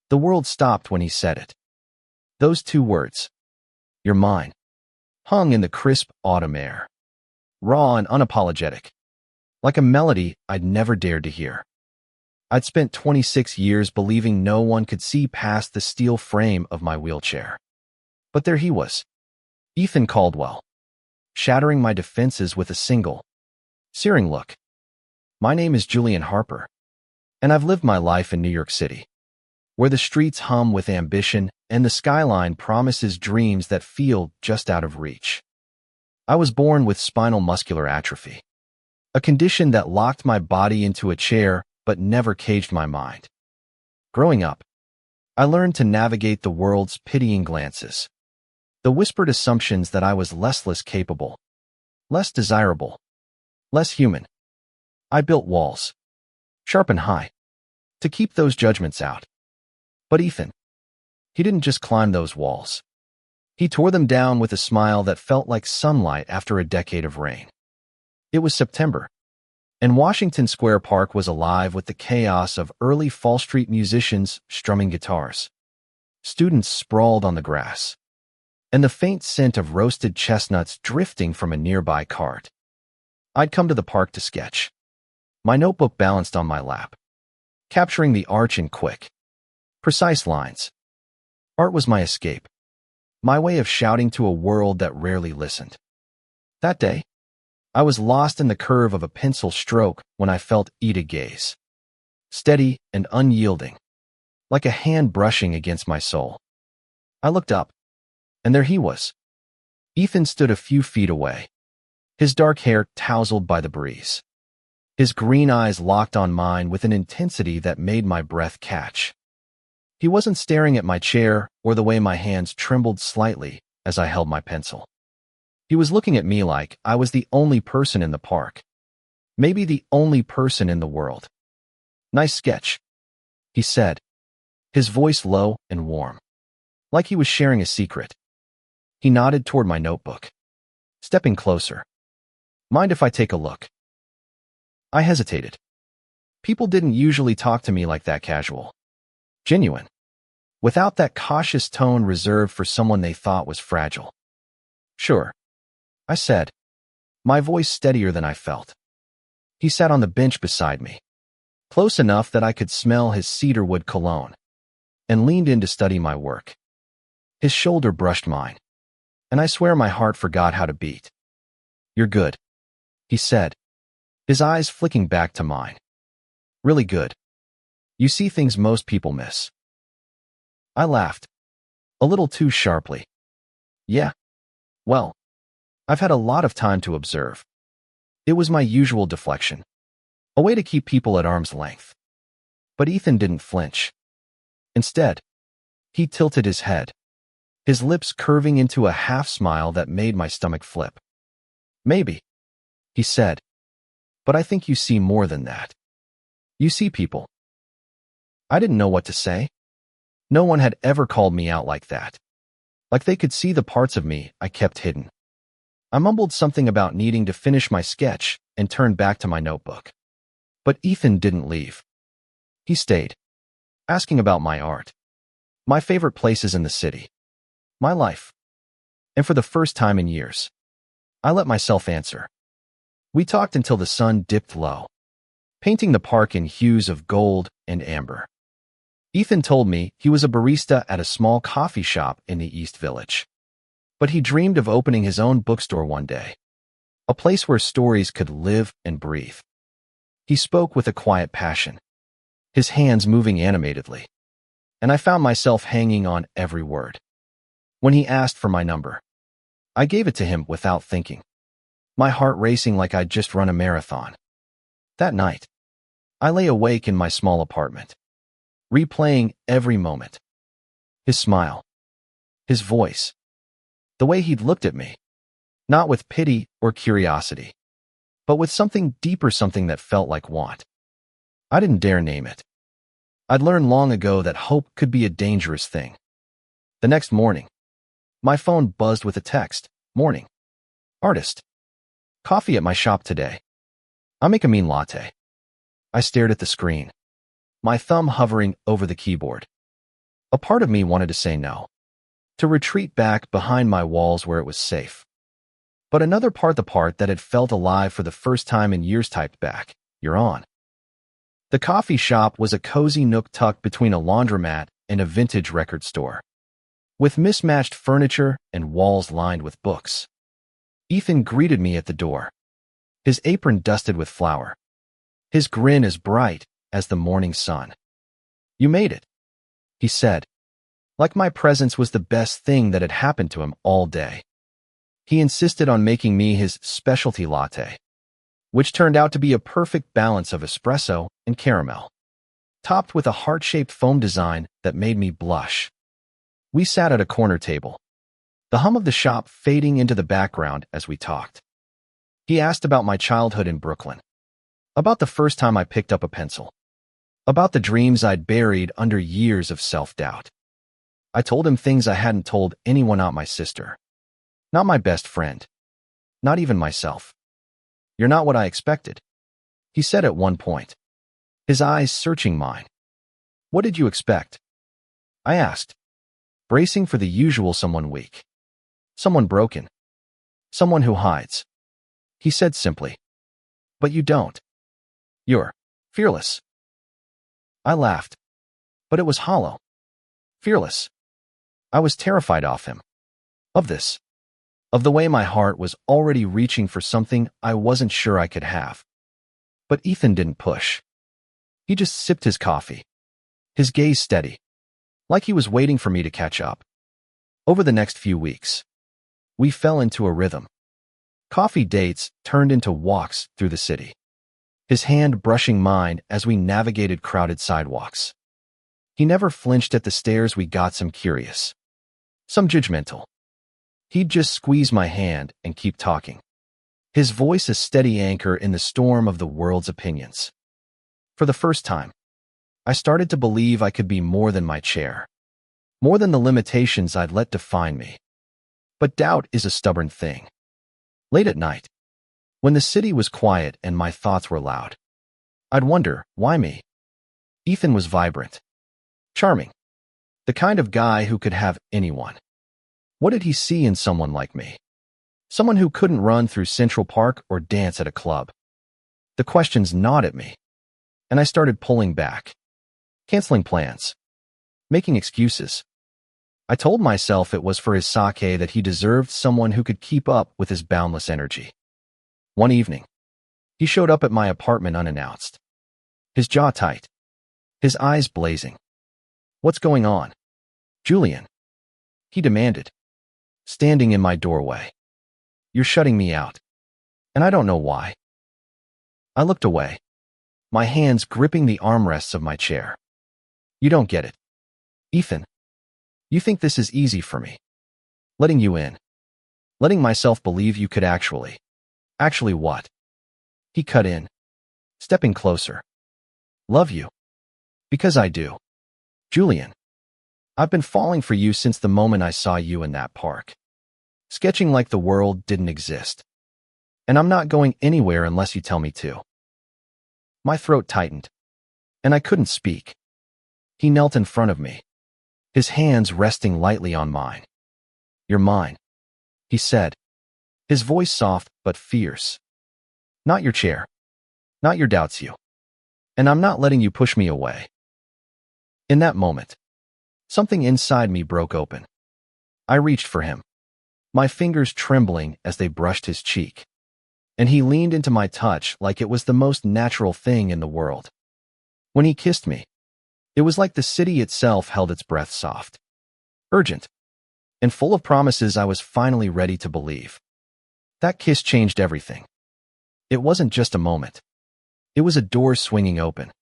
The world stopped when he said it. Those two words, "You're mine," hung in the crisp autumn air, raw and unapologetic, like a melody I'd never dared to hear. I'd spent 26 years believing no one could see past the steel frame of my wheelchair. But there he was, Ethan Caldwell, shattering my defenses with a single, searing look. "My name is Julian Harper, and I've lived my life in New York City, where the streets hum with ambition and the skyline promises dreams that feel just out of reach. I was born with spinal muscular atrophy, a condition that locked my body into a chair but never caged my mind. Growing up, I learned to navigate the world's pitying glances, the whispered assumptions that I was less capable, less desirable, less human. I built walls, sharp and high, to keep those judgments out. But Ethan, he didn't just climb those walls. He tore them down with a smile that felt like sunlight after a decade of rain. It was September, and Washington Square Park was alive with the chaos of early Fall Street musicians strumming guitars. Students sprawled on the grass, and the faint scent of roasted chestnuts drifting from a nearby cart. I'd come to the park to sketch, my notebook balanced on my lap, capturing the arch in quick, precise lines. Art was my escape, my way of shouting to a world that rarely listened. That day, I was lost in the curve of a pencil stroke when I felt Ida gaze, steady and unyielding, like a hand brushing against my soul. I looked up, and there he was. Ethan stood a few feet away, his dark hair tousled by the breeze, his green eyes locked on mine with an intensity that made my breath catch. He wasn't staring at my chair or the way my hands trembled slightly as I held my pencil. He was looking at me like I was the only person in the park, maybe the only person in the world. "Nice sketch," he said, his voice low and warm, like he was sharing a secret. He nodded toward my notebook, stepping closer. "Mind if I take a look?" I hesitated. People didn't usually talk to me like that, casual, genuine, without that cautious tone reserved for someone they thought was fragile. "Sure," I said, my voice steadier than I felt. He sat on the bench beside me, close enough that I could smell his cedarwood cologne, and leaned in to study my work. His shoulder brushed mine, and I swear my heart forgot how to beat. "You're good," he said, his eyes flicking back to mine. "Really good. You see things most people miss." I laughed, a little too sharply. "Yeah, well, I've had a lot of time to observe." It was my usual deflection, a way to keep people at arm's length. But Ethan didn't flinch. Instead, he tilted his head, his lips curving into a half-smile that made my stomach flip. "Maybe," he said, "but I think you see more than that. You see people." I didn't know what to say. No one had ever called me out like that, like they could see the parts of me I kept hidden. I mumbled something about needing to finish my sketch and turned back to my notebook. But Ethan didn't leave. He stayed, asking about my art, my favorite places in the city, my life. And for the first time in years, I let myself answer. We talked until the sun dipped low, painting the park in hues of gold and amber. Ethan told me he was a barista at a small coffee shop in the East Village, but he dreamed of opening his own bookstore one day, a place where stories could live and breathe. He spoke with a quiet passion, his hands moving animatedly, and I found myself hanging on every word. When he asked for my number, I gave it to him without thinking, my heart racing like I'd just run a marathon. That night, I lay awake in my small apartment, replaying every moment. His smile, his voice, the way he'd looked at me, not with pity or curiosity, but with something deeper, something that felt like want. I didn't dare name it. I'd learned long ago that hope could be a dangerous thing. The next morning, my phone buzzed with a text. "Morning. Artist. Coffee at my shop today. I'll make a mean latte." I stared at the screen, my thumb hovering over the keyboard. A part of me wanted to say no, to retreat back behind my walls where it was safe. But another part, the part that had felt alive for the first time in years, typed back, "You're on." The coffee shop was a cozy nook tucked between a laundromat and a vintage record store, with mismatched furniture and walls lined with books. Ethan greeted me at the door, his apron dusted with flour, his grin as bright as the morning sun. "You made it," he said, like my presence was the best thing that had happened to him all day. He insisted on making me his specialty latte, which turned out to be a perfect balance of espresso and caramel, topped with a heart-shaped foam design that made me blush. We sat at a corner table, the hum of the shop fading into the background as we talked. He asked about my childhood in Brooklyn, about the first time I picked up a pencil, about the dreams I'd buried under years of self-doubt. I told him things I hadn't told anyone, not my sister, not my best friend, not even myself. "You're not what I expected," he said at one point, his eyes searching mine. "What did you expect?" I asked, bracing for the usual someone weak, someone broken, someone who hides. He said simply, "But you don't. You're fearless." I laughed, but it was hollow. Fearless. I was terrified of him, of this, of the way my heart was already reaching for something I wasn't sure I could have. But Ethan didn't push. He just sipped his coffee, his gaze steady, like he was waiting for me to catch up. Over the next few weeks, we fell into a rhythm. Coffee dates turned into walks through the city, his hand brushing mine as we navigated crowded sidewalks. He never flinched at the stares we got, some curious, some judgmental. He'd just squeeze my hand and keep talking, his voice a steady anchor in the storm of the world's opinions. For the first time, I started to believe I could be more than my chair, more than the limitations I'd let define me. But doubt is a stubborn thing. Late at night, when the city was quiet and my thoughts were loud, I'd wonder, why me? Ethan was vibrant, charming, the kind of guy who could have anyone. What did he see in someone like me? Someone who couldn't run through Central Park or dance at a club. The questions gnawed at me, and I started pulling back, canceling plans, making excuses. I told myself it was for his sake, that he deserved someone who could keep up with his boundless energy. One evening, he showed up at my apartment unannounced, his jaw tight, his eyes blazing. "What's going on, Julian?" he demanded, standing in my doorway. "You're shutting me out, and I don't know why." I looked away, my hands gripping the armrests of my chair. "You don't get it, Ethan. You think this is easy for me, letting you in, letting myself believe you could actually what?" He cut in, stepping closer. "Love you. Because I do. Julian, I've been falling for you since the moment I saw you in that park, sketching like the world didn't exist. And I'm not going anywhere unless you tell me to." My throat tightened, and I couldn't speak. He knelt in front of me, his hands resting lightly on mine. "You're mine," he said, his voice soft but fierce. "Not your chair, not your doubts, you. And I'm not letting you push me away." In that moment, something inside me broke open. I reached for him, my fingers trembling as they brushed his cheek, and he leaned into my touch like it was the most natural thing in the world. When he kissed me, it was like the city itself held its breath, soft, urgent, and full of promises I was finally ready to believe. That kiss changed everything. It wasn't just a moment. It was a door swinging open,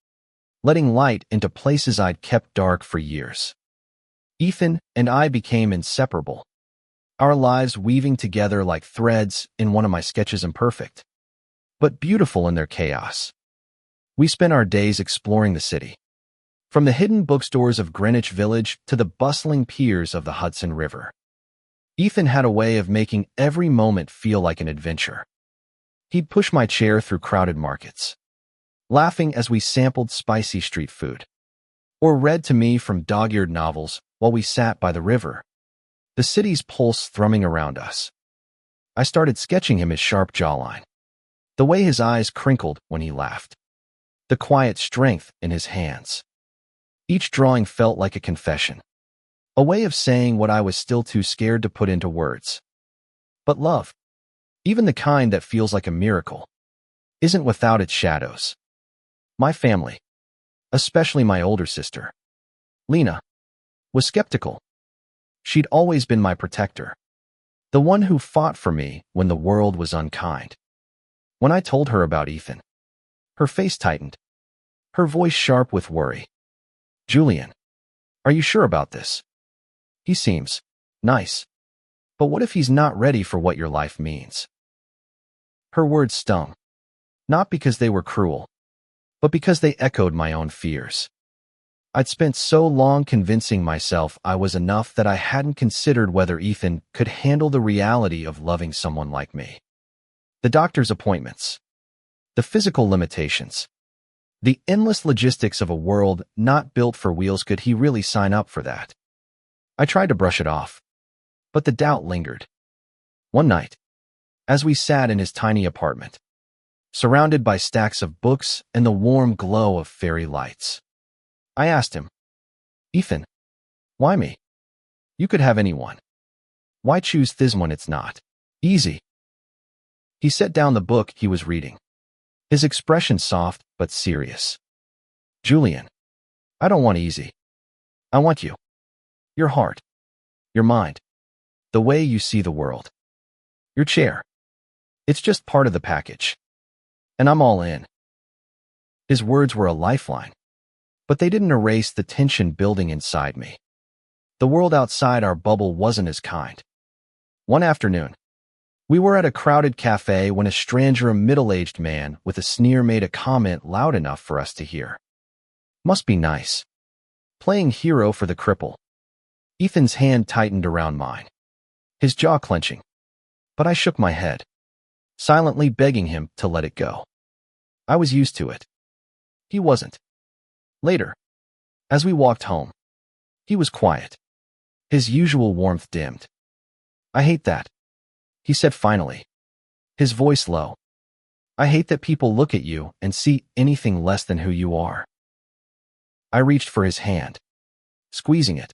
letting light into places I'd kept dark for years. Ethan and I became inseparable, our lives weaving together like threads in one of my sketches, imperfect, but beautiful in their chaos. We spent our days exploring the city, from the hidden bookstores of Greenwich Village to the bustling piers of the Hudson River. Ethan had a way of making every moment feel like an adventure. He'd push my chair through crowded markets, laughing as we sampled spicy street food, or read to me from dog-eared novels while we sat by the river, the city's pulse thrumming around us. I started sketching him his sharp jawline, the way his eyes crinkled when he laughed, the quiet strength in his hands. Each drawing felt like a confession, a way of saying what I was still too scared to put into words. But love, even the kind that feels like a miracle, isn't without its shadows. My family, especially my older sister, Lena, was skeptical. She'd always been my protector, the one who fought for me when the world was unkind. When I told her about Ethan, her face tightened, her voice sharp with worry. "Julian, are you sure about this? He seems nice, but what if he's not ready for what your life means?" Her words stung, not because they were cruel, but because they echoed my own fears. I'd spent so long convincing myself I was enough that I hadn't considered whether Ethan could handle the reality of loving someone like me. The doctor's appointments, the physical limitations, the endless logistics of a world not built for wheels. Could he really sign up for that? I tried to brush it off, but the doubt lingered. One night, as we sat in his tiny apartment, surrounded by stacks of books and the warm glow of fairy lights, I asked him, "Ethan, why me? You could have anyone. Why choose this one? It's not easy." He set down the book he was reading, his expression soft but serious. "Julian, I don't want easy. I want you. Your heart, your mind, the way you see the world. Your chair. It's just part of the package. And I'm all in." His words were a lifeline, but they didn't erase the tension building inside me. The world outside our bubble wasn't as kind. One afternoon, we were at a crowded cafe when a stranger, a middle-aged man with a sneer, made a comment loud enough for us to hear. "Must be nice. Playing hero for the cripple." Ethan's hand tightened around mine, his jaw clenching, but I shook my head, silently begging him to let it go. I was used to it. He wasn't. Later, as we walked home, he was quiet. His usual warmth dimmed. "I hate that," he said finally, his voice low. "I hate that people look at you and see anything less than who you are." I reached for his hand, squeezing it.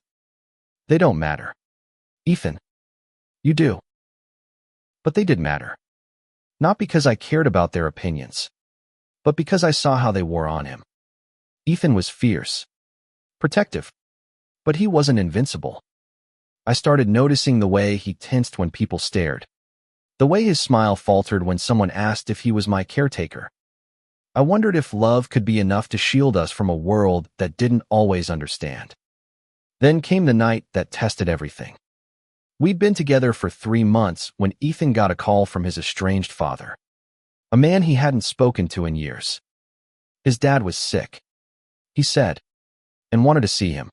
"They don't matter. Ethan, you do." But they did matter. Not because I cared about their opinions, but because I saw how they wore on him. Ethan was fierce, protective, but he wasn't invincible. I started noticing the way he tensed when people stared, the way his smile faltered when someone asked if he was my caretaker. I wondered if love could be enough to shield us from a world that didn't always understand. Then came the night that tested everything. We'd been together for 3 months when Ethan got a call from his estranged father, a man he hadn't spoken to in years. His dad was sick, he said, and wanted to see him.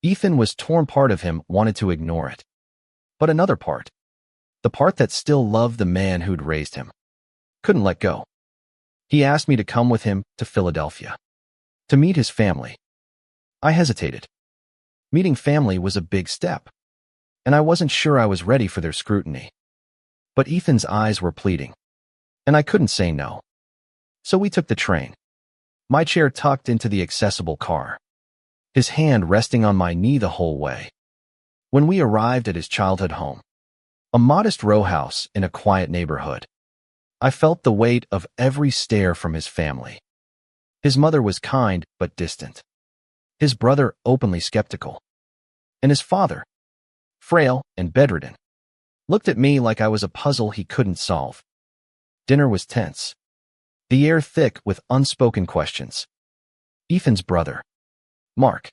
Ethan was torn. Part of him wanted to ignore it, but another part, the part that still loved the man who'd raised him, couldn't let go. He asked me to come with him to Philadelphia, to meet his family. I hesitated. Meeting family was a big step, and I wasn't sure I was ready for their scrutiny. But Ethan's eyes were pleading, and I couldn't say no. So we took the train, my chair tucked into the accessible car, his hand resting on my knee the whole way. When we arrived at his childhood home, a modest row house in a quiet neighborhood, I felt the weight of every stare from his family. His mother was kind but distant, his brother openly skeptical, and his father, frail and bedridden, looked at me like I was a puzzle he couldn't solve. Dinner was tense, the air thick with unspoken questions. Ethan's brother, Mark,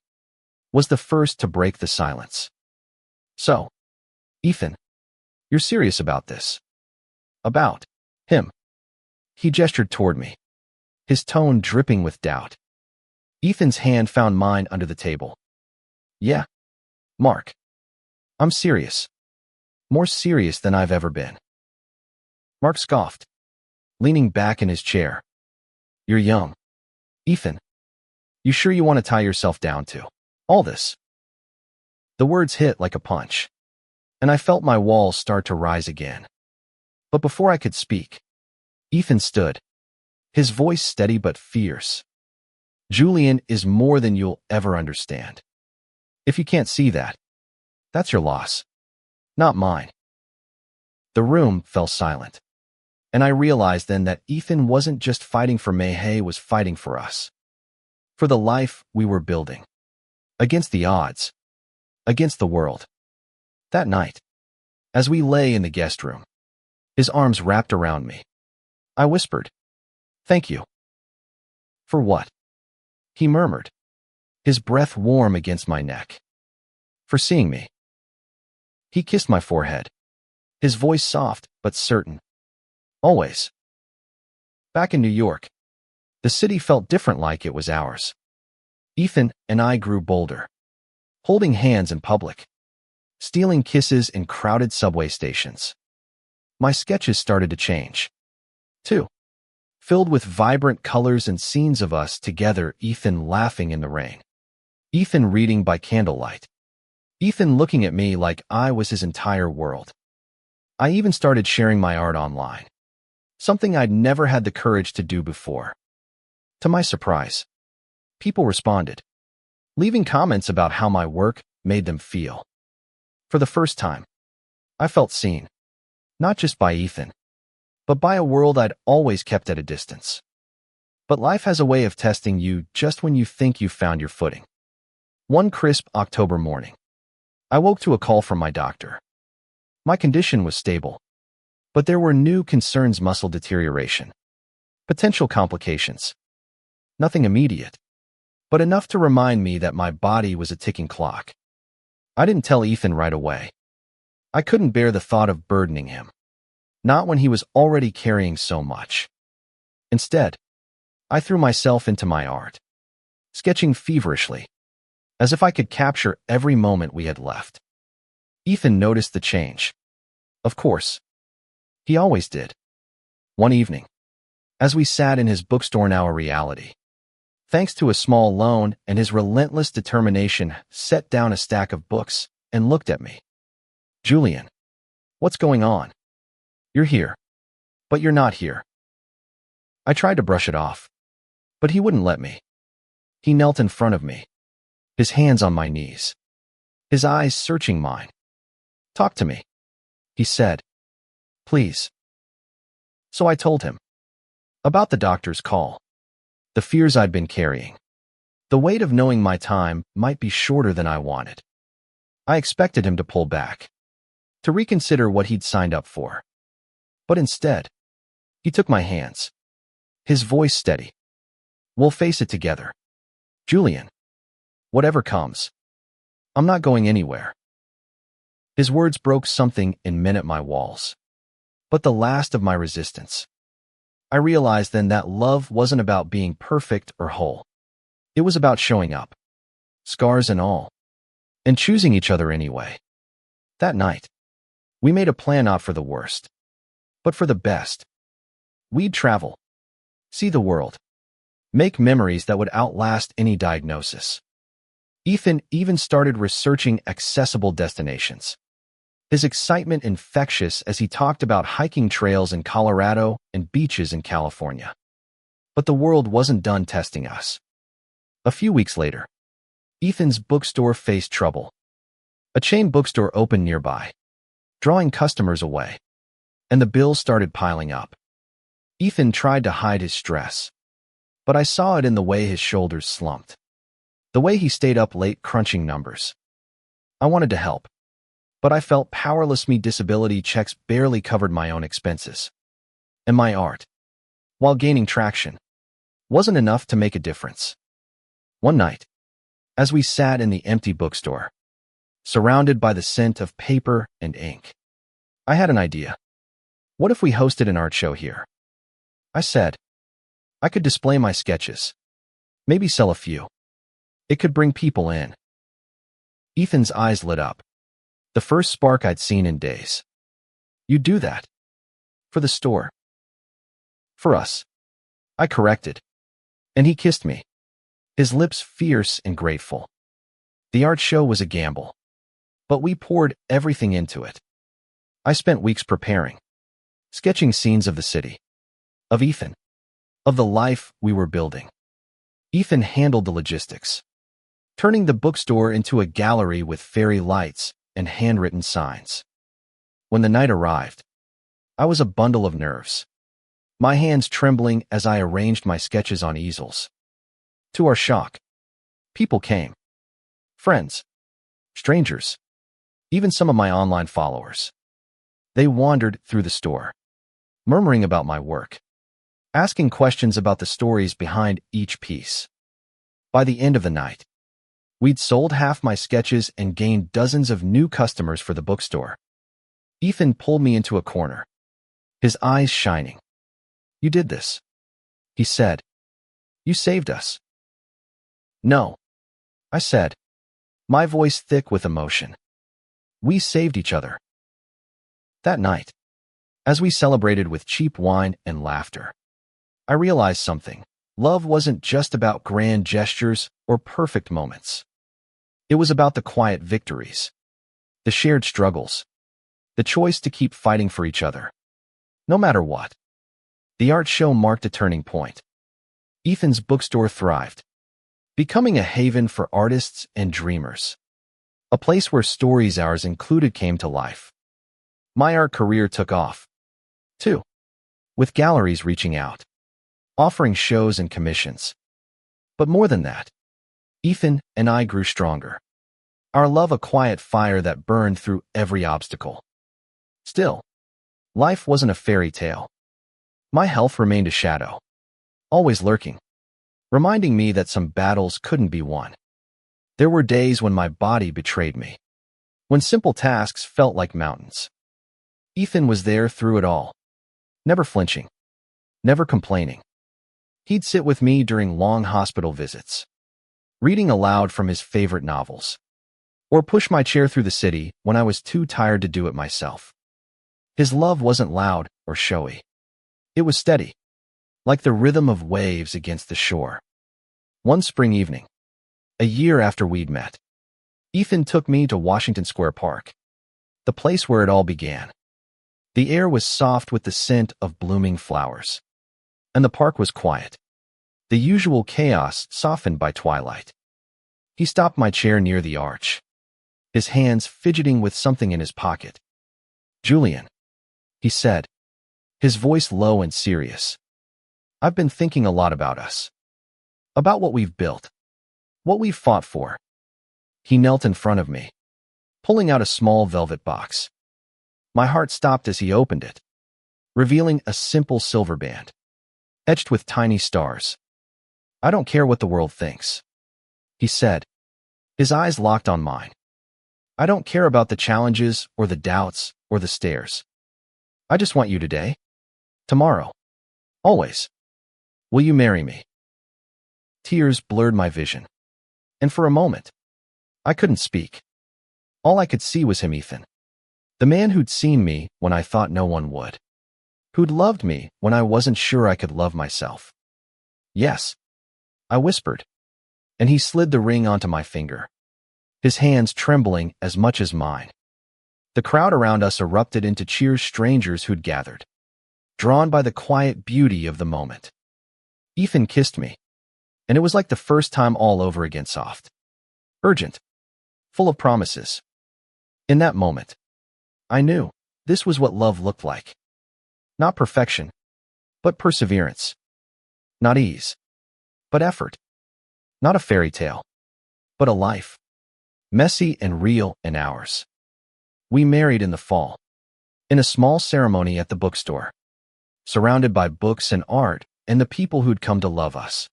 was the first to break the silence. "So, Ethan, you're serious about this? About him?" He gestured toward me, his tone dripping with doubt. Ethan's hand found mine under the table. "Yeah, Mark. I'm serious. More serious than I've ever been." Mark scoffed, leaning back in his chair. "You're young, Ethan. You sure you want to tie yourself down to all this? The words hit like a punch, and I felt my walls start to rise again. But before I could speak, Ethan stood, his voice steady but fierce. Julian is more than you'll ever understand. If you can't see that, that's your loss, not mine. The room fell silent, and I realized then that Ethan wasn't just fighting for May, he was fighting for us. For the life we were building. Against the odds. Against the world. That night, as we lay in the guest room, his arms wrapped around me, I whispered, "Thank you." "For what?" he murmured, his breath warm against my neck. "For seeing me." He kissed my forehead, his voice soft but certain. "Always." Back in New York, the city felt different, like it was ours. Ethan and I grew bolder, holding hands in public, stealing kisses in crowded subway stations. My sketches started to change, too, filled with vibrant colors and scenes of us together, Ethan laughing in the rain, Ethan reading by candlelight, Ethan looking at me like I was his entire world. I even started sharing my art online, something I'd never had the courage to do before. To my surprise, people responded, leaving comments about how my work made them feel. For the first time, I felt seen, not just by Ethan, but by a world I'd always kept at a distance. But life has a way of testing you just when you think you've found your footing. One crisp October morning, I woke to a call from my doctor. My condition was stable, but there were new concerns: muscle deterioration, potential complications. Nothing immediate, but enough to remind me that my body was a ticking clock. I didn't tell Ethan right away. I couldn't bear the thought of burdening him, not when he was already carrying so much. Instead, I threw myself into my art, sketching feverishly, as if I could capture every moment we had left. Ethan noticed the change. Of course. He always did. One evening, as we sat in his bookstore, now a reality, thanks to a small loan and his relentless determination, set down a stack of books and looked at me. "Julian, what's going on? You're here, but you're not here." I tried to brush it off, but he wouldn't let me. He knelt in front of me, his hands on my knees, his eyes searching mine. "Talk to me," he said. "Please." So I told him about the doctor's call, the fears I'd been carrying, the weight of knowing my time might be shorter than I wanted. I expected him to pull back, to reconsider what he'd signed up for. But instead, he took my hands, his voice steady. "We'll face it together. Julian, whatever comes, I'm not going anywhere." His words broke something in men at my walls, but the last of my resistance. I realized then that love wasn't about being perfect or whole. It was about showing up, scars and all, and choosing each other anyway. That night, we made a plan, not for the worst, but for the best. We'd travel, see the world, make memories that would outlast any diagnosis. Ethan even started researching accessible destinations, his excitement infectious as he talked about hiking trails in Colorado and beaches in California. But the world wasn't done testing us. A few weeks later, Ethan's bookstore faced trouble. A chain bookstore opened nearby, drawing customers away, and the bills started piling up. Ethan tried to hide his stress, but I saw it in the way his shoulders slumped, the way he stayed up late crunching numbers. I wanted to help, but I felt powerless. My disability checks barely covered my own expenses, and my art, while gaining traction, wasn't enough to make a difference. One night, as we sat in the empty bookstore, surrounded by the scent of paper and ink, I had an idea. What if we hosted an art show here? I said. I could display my sketches, maybe sell a few. It could bring people in. Ethan's eyes lit up, the first spark I'd seen in days. "You'd do that? For the store?" "For us," I corrected, and he kissed me, his lips fierce and grateful. The art show was a gamble, but we poured everything into it. I spent weeks preparing, sketching scenes of the city, of Ethan, of the life we were building. Ethan handled the logistics, turning the bookstore into a gallery with fairy lights and handwritten signs. When the night arrived, I was a bundle of nerves, my hands trembling as I arranged my sketches on easels. To our shock, people came. Friends, strangers, even some of my online followers. They wandered through the store, murmuring about my work, asking questions about the stories behind each piece. By the end of the night, we'd sold half my sketches and gained dozens of new customers for the bookstore. Ethan pulled me into a corner, his eyes shining. "You did this," he said. "You saved us." "No," I said, my voice thick with emotion. "We saved each other." That night, as we celebrated with cheap wine and laughter, I realized something. Love wasn't just about grand gestures or perfect moments. It was about the quiet victories, the shared struggles, the choice to keep fighting for each other, no matter what. The art show marked a turning point. Ethan's bookstore thrived, becoming a haven for artists and dreamers, a place where stories ours included came to life. My art career took off, too, with galleries reaching out, offering shows and commissions. But more than that, Ethan and I grew stronger, our love a quiet fire that burned through every obstacle. Still, life wasn't a fairy tale. My health remained a shadow, always lurking, reminding me that some battles couldn't be won. There were days when my body betrayed me, when simple tasks felt like mountains. Ethan was there through it all, never flinching, never complaining. He'd sit with me during long hospital visits, reading aloud from his favorite novels, or push my chair through the city when I was too tired to do it myself. His love wasn't loud or showy. It was steady, like the rhythm of waves against the shore. One spring evening, a year after we'd met, Ethan took me to Washington Square Park, the place where it all began. The air was soft with the scent of blooming flowers, and the park was quiet, the usual chaos softened by twilight. He stopped my chair near the arch, his hands fidgeting with something in his pocket. "Julian," he said, his voice low and serious. "I've been thinking a lot about us, about what we've built, what we've fought for." He knelt in front of me, pulling out a small velvet box. My heart stopped as he opened it, revealing a simple silver band, etched with tiny stars. "I don't care what the world thinks," he said, his eyes locked on mine. "I don't care about the challenges or the doubts or the stares. I just want you today, tomorrow, always. Will you marry me?" Tears blurred my vision, and for a moment, I couldn't speak. All I could see was him, Ethan, the man who'd seen me when I thought no one would, who'd loved me when I wasn't sure I could love myself. "Yes," I whispered, and he slid the ring onto my finger, his hands trembling as much as mine. The crowd around us erupted into cheers, strangers who'd gathered, drawn by the quiet beauty of the moment. Ethan kissed me, and it was like the first time all over again, soft, urgent, full of promises. In that moment, I knew this was what love looked like. Not perfection, but perseverance. Not ease, but effort. Not a fairy tale, but a life, messy and real and ours. We married in the fall, in a small ceremony at the bookstore, surrounded by books and art and the people who'd come to love us.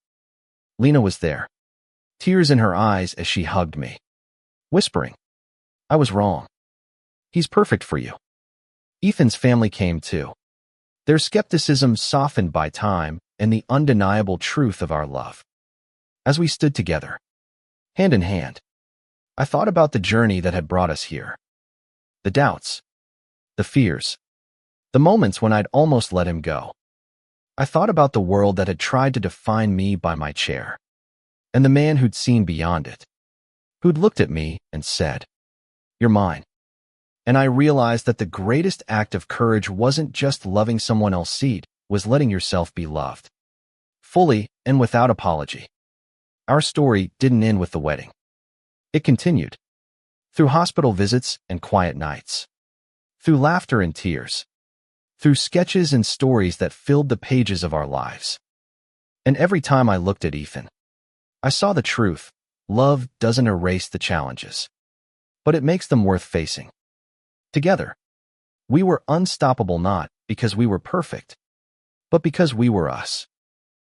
Lena was there, tears in her eyes as she hugged me, whispering, "I was wrong. He's perfect for you." Ethan's family came too, their skepticism softened by time and the undeniable truth of our love. As we stood together, hand in hand, I thought about the journey that had brought us here. The doubts, the fears, the moments when I'd almost let him go. I thought about the world that had tried to define me by my chair, and the man who'd seen beyond it, who'd looked at me and said, "You're mine." And I realized that the greatest act of courage wasn't just loving someone else's seed, was letting yourself be loved. Fully and without apology. Our story didn't end with the wedding. It continued. Through hospital visits and quiet nights. Through laughter and tears. Through sketches and stories that filled the pages of our lives. And every time I looked at Ethan, I saw the truth. Love doesn't erase the challenges, but it makes them worth facing. Together, we were unstoppable, not because we were perfect, but because we were us.